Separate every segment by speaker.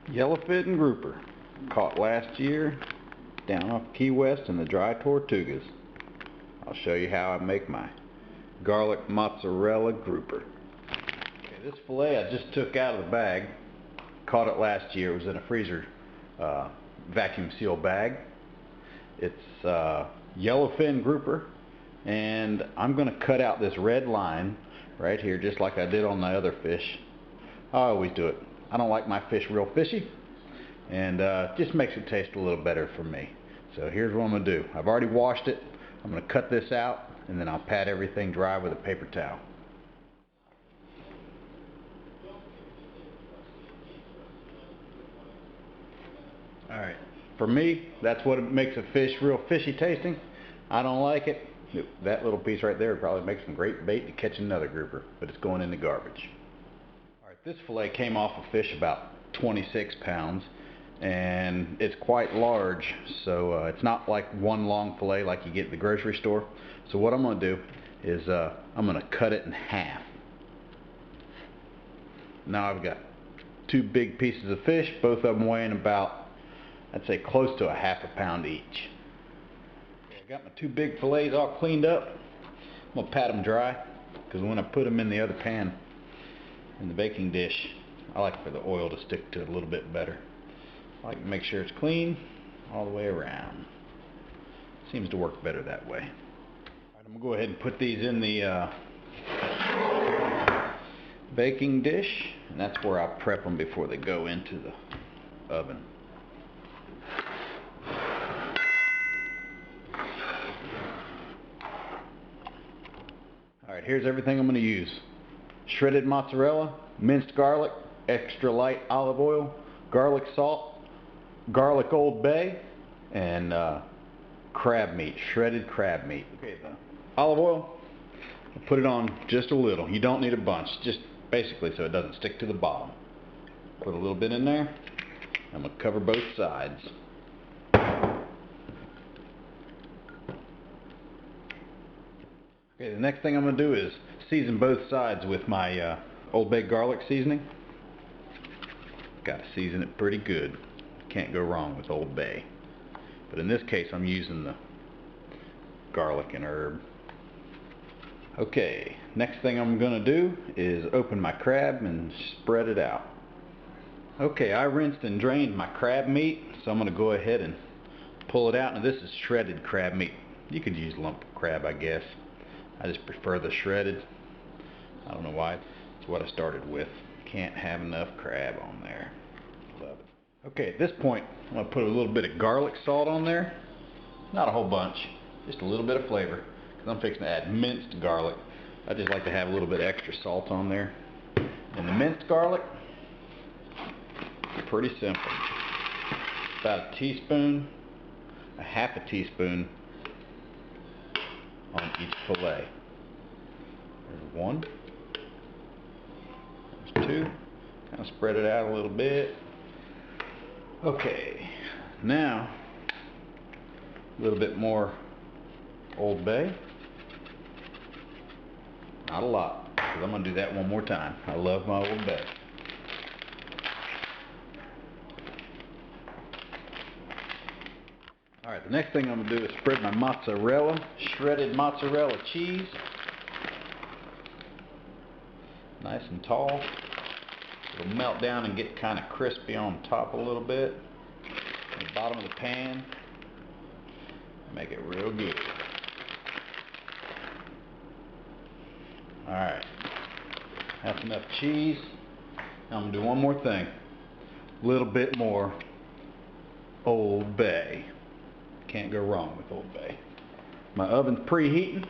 Speaker 1: Yellowfin grouper, caught last year down off Key West in the dry Tortugas. I'll show you how I make my garlic mozzarella grouper. Okay, this fillet I just took out of the bag. Caught it last year. It was in a freezer vacuum seal bag. It's yellowfin grouper, and I'm going to cut out this red line right here just like I did on my other fish. I always do it. I don't like my fish real fishy, and just makes it taste a little better for me. So here's what I'm going to do. I've already washed it. I'm going to cut this out, and then I'll pat everything dry with a paper towel. Alright, for me, that's what makes a fish real fishy tasting. I don't like it. That little piece right there would probably make some great bait to catch another grouper, but it's going in the garbage. Alright, this fillet came off a fish about 26 pounds, and it's quite large, so it's not like one long fillet like you get at the grocery store. So what I'm going to do is I'm going to cut it in half. Now I've got two big pieces of fish, both of them weighing about, I'd say, close to a half a pound each. I got my two big fillets all cleaned up. I'm going to pat them dry, because when I put them in the other pan, in the baking dish, I like for the oil to stick to it a little bit better. I like to make sure it's clean all the way around. Seems to work better that way. Alright, I'm going to go ahead and put these in the baking dish, and that's where I prep them before they go into the oven. Alright, here's everything I'm going to use. Shredded mozzarella, minced garlic, extra light olive oil, garlic salt, garlic Old Bay, and crab meat, shredded crab meat. Okay, the olive oil, I'll put it on just a little. You don't need a bunch, just basically so it doesn't stick to the bottom. Put a little bit in there. I'm going to cover both sides. Okay, the next thing I'm going to do is season both sides with my Old Bay garlic seasoning. Got to season it pretty good. Can't go wrong with Old Bay. But in this case, I'm using the garlic and herb. Okay, next thing I'm going to do is open my crab and spread it out. Okay, I rinsed and drained my crab meat, so I'm going to go ahead and pull it out. Now this is shredded crab meat. You could use lump crab, I guess. I just prefer the shredded. I don't know why. It's what I started with. Can't have enough crab on there. Love it. Okay, at this point, I'm going to put a little bit of garlic salt on there. Not a whole bunch, just a little bit of flavor. Because I'm fixing to add minced garlic. I just like to have a little bit extra salt on there. And the minced garlic, pretty simple. About a teaspoon, a half a teaspoon on each fillet. There's one. There's two. Kind of spread it out a little bit. Okay, now a little bit more Old Bay. Not a lot, because I'm going to do that one more time. I love my Old Bay. Alright, the next thing I'm going to do is spread my mozzarella, shredded mozzarella cheese. Nice and tall. It'll melt down and get kind of crispy on top a little bit. At the bottom of the pan. Make it real good. Alright, that's enough cheese. Now I'm going to do one more thing. A little bit more Old Bay. Can't go wrong with Old Bay. My oven's preheating.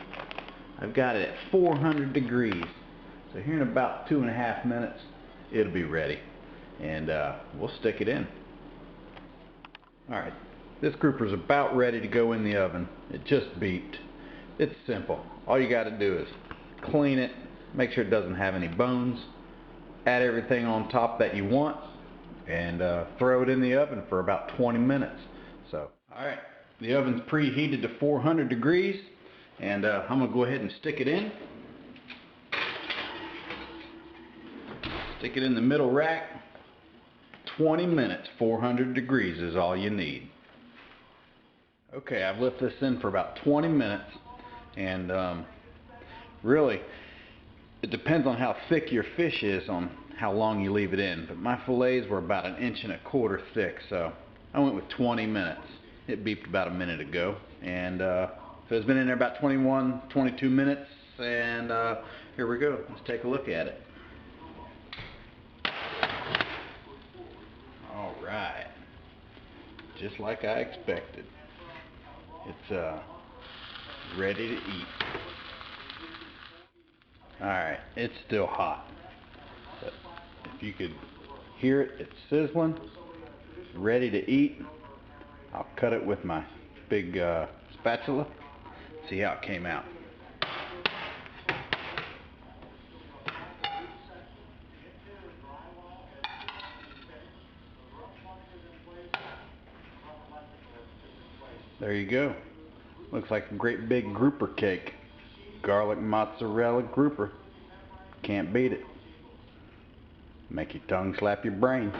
Speaker 1: I've got it at 400 degrees. So here in about 2.5 minutes, it'll be ready. And we'll stick it in. Alright, this grouper's about ready to go in the oven. It just beeped. It's simple. All you got to do is clean it, make sure it doesn't have any bones, add everything on top that you want, and throw it in the oven for about 20 minutes. So, alright, the oven's preheated to 400 degrees, and I'm going to go ahead and stick it in. Stick it in the middle rack. 20 minutes, 400 degrees is all you need. Okay, I've left this in for about 20 minutes, and really, it depends on how thick your fish is on how long you leave it in. But my fillets were about 1.25 inches thick, so I went with 20 minutes. It beeped about a minute ago, and so it's been in there about 21, 22 minutes, and here we go. Let's take a look at it. All right, just like I expected. It's ready to eat. Alright, it's still hot. But if you could hear it, it's sizzling. It's ready to eat. I'll cut it with my big spatula. See how it came out. There you go. Looks like a great big grouper cake. Garlic mozzarella grouper. Can't beat it. Make your tongue slap your brain.